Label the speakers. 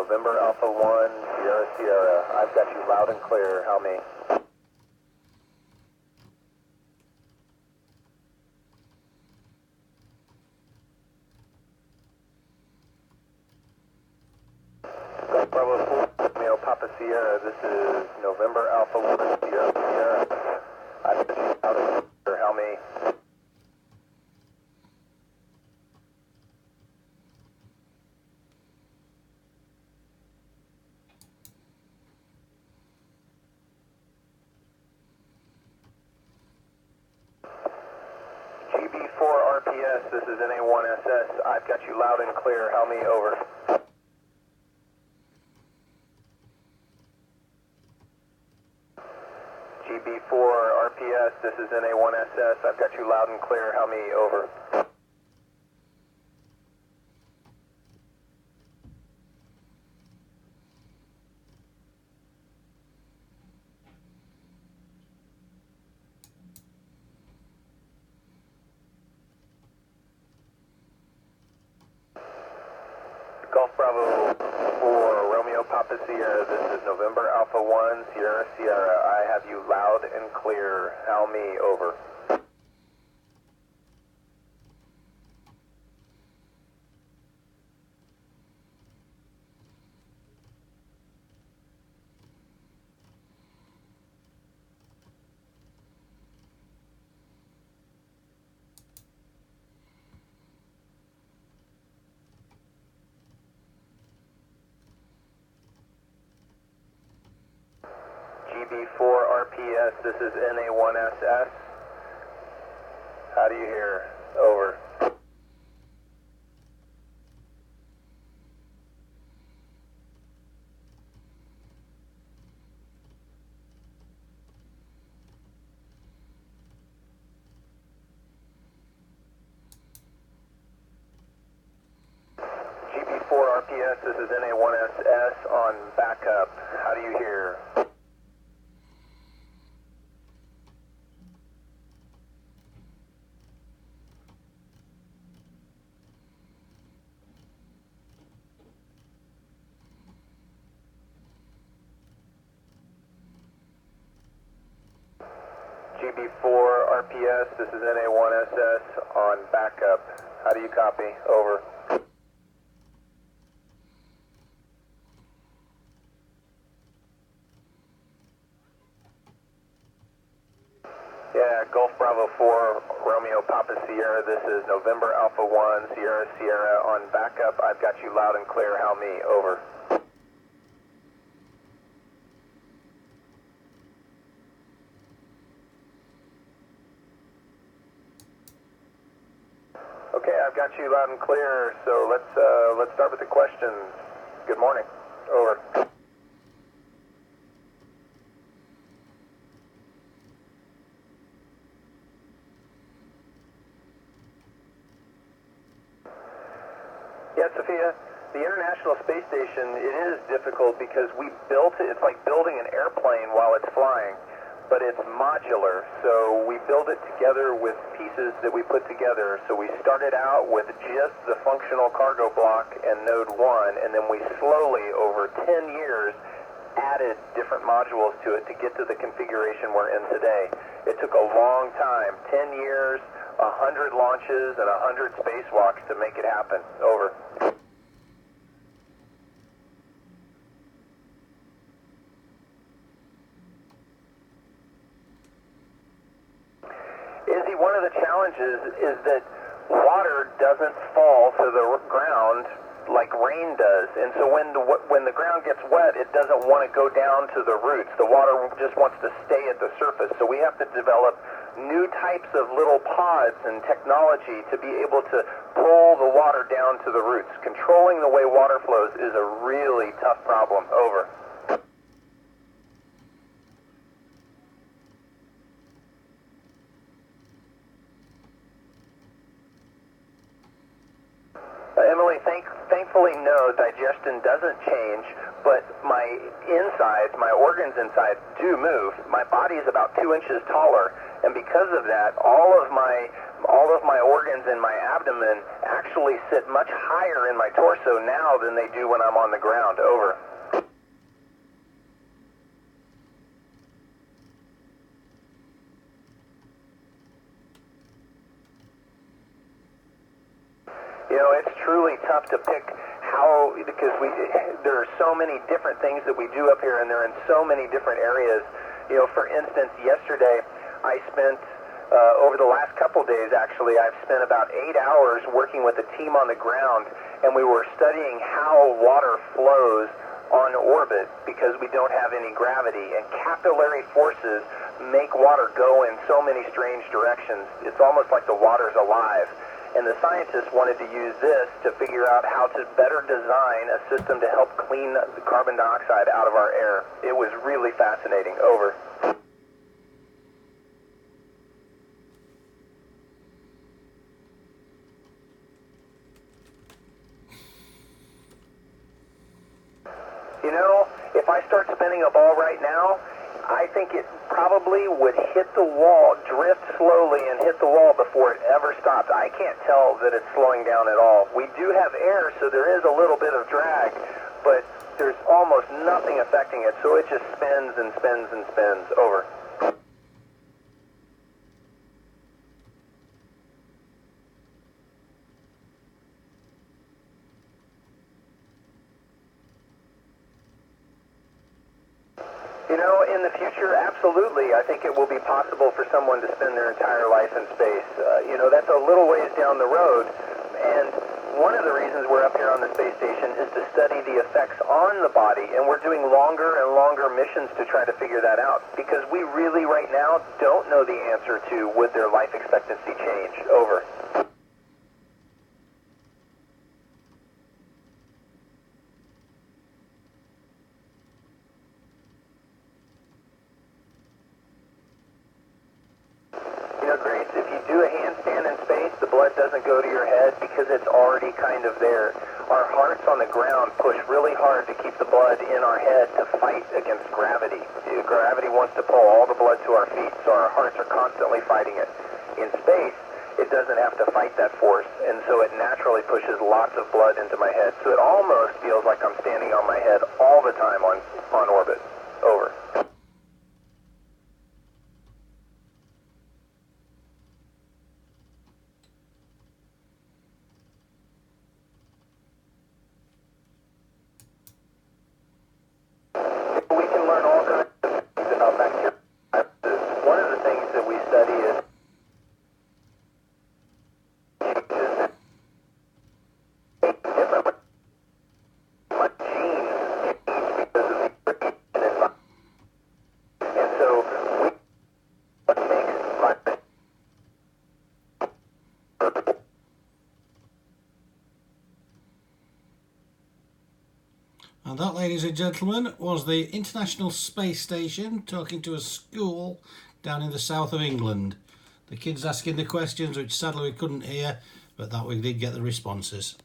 Speaker 1: November Alpha 1, Sierra Sierra. I've got you loud and clear. How me? Bravo 4, Romeo Papa Sierra. This is November Alpha 1, Sierra Sierra. I've got you loud and clear. How me? GB4 RPS, this is NA1SS. I've got you loud and clear. How me? Over. GB4 RPS, this is NA1SS. I've got you loud and clear. How me? Over. Golf Bravo 4, Romeo Papa Sierra. This is November Alpha 1, Sierra Sierra. I have you loud and clear. How me? Over. GB4 RPS, this is NA1SS. How do you hear? Over. GB4 RPS, this is NA1SS on backup. How do you hear? GB4 RPS, this is NA1SS on backup. How do you copy? Over. Yeah, Golf Bravo 4, Romeo Papa Sierra, this is November Alpha 1, Sierra Sierra on backup. I've got you loud and clear. How me? Over. Okay, I've got you loud and clear, so let's start with the questions. Good morning. Over. Yeah, Sophia, the International Space Station, it is difficult because we built it. It's like building an airplane while it's flying, but it's modular. So we build it together with pieces that we put together. So we started out with just the functional cargo block and node 1, and then we slowly, over 10 years, added different modules to it to get to the configuration we're in today. It took a long time, 10 years, 100 launches, and 100 spacewalks to make it happen. Over. Izzy, one of the challenges is that water doesn't fall to the ground like rain does, and so when the ground gets wet, it doesn't want to go down to the roots. The water just wants to stay at the surface, so we have to develop new types of little pods and technology to be able to pull the water down to the roots. Controlling the way water flows is a really tough problem. Over. Emily, thankfully, no, digestion doesn't change, but my insides, my organs inside do move. My body is about 2 inches taller, And because of that, all of my organs in my abdomen actually sit much higher in my torso now than they do when I'm on the ground. Over. You know, it's truly tough to pick how, because there are so many different things that we do up here, and they're in so many different areas. You know, for instance, yesterday I spent, over the last couple days actually, I've spent about 8 hours working with a team on the ground, and we were studying how water flows on orbit because we don't have any gravity, and capillary forces make water go in so many strange directions. It's almost like the water's alive. And the scientists wanted to use this to figure out how to better design a system to help clean the carbon dioxide out of our air. It was really fascinating. Over. You know, if I start spinning a ball right now, I think it probably would hit the wall, drift slowly and hit the wall before it ever stops. I can't tell that it's slowing down at all. We do have air, so there is a little bit of drag, but there's almost nothing affecting it, so it just spins and spins and spins. Over. You know, in the future, absolutely. I think it will be possible for someone to spend their entire life in space. You know, that's a little ways down the road. And one of the reasons we're up here on the space station is to study the effects on the body. And we're doing longer and longer missions to try to figure that out. Because we really, right now, don't know the answer to would their life expectancy change. Over. You know, Grace, if you do a handstand in space, the blood doesn't go to your head because it's already kind of there. Our hearts on the ground push really hard to keep the blood in our head to fight against gravity. Gravity wants to pull all the blood to our feet, so our hearts are constantly fighting it. In space, it doesn't have to fight that force, and so it naturally pushes lots of blood into my head. So it almost feels like I'm standing on my head all the time on orbit. Over. We can learn all kinds of things about bacteria. One of the things that we study is different. My genes change because of the radiation environment. And so what makes my
Speaker 2: And that, ladies and gentlemen, was the International Space Station talking to a school down in the south of England. The kids asking the questions, which sadly we couldn't hear, but that we did get the responses.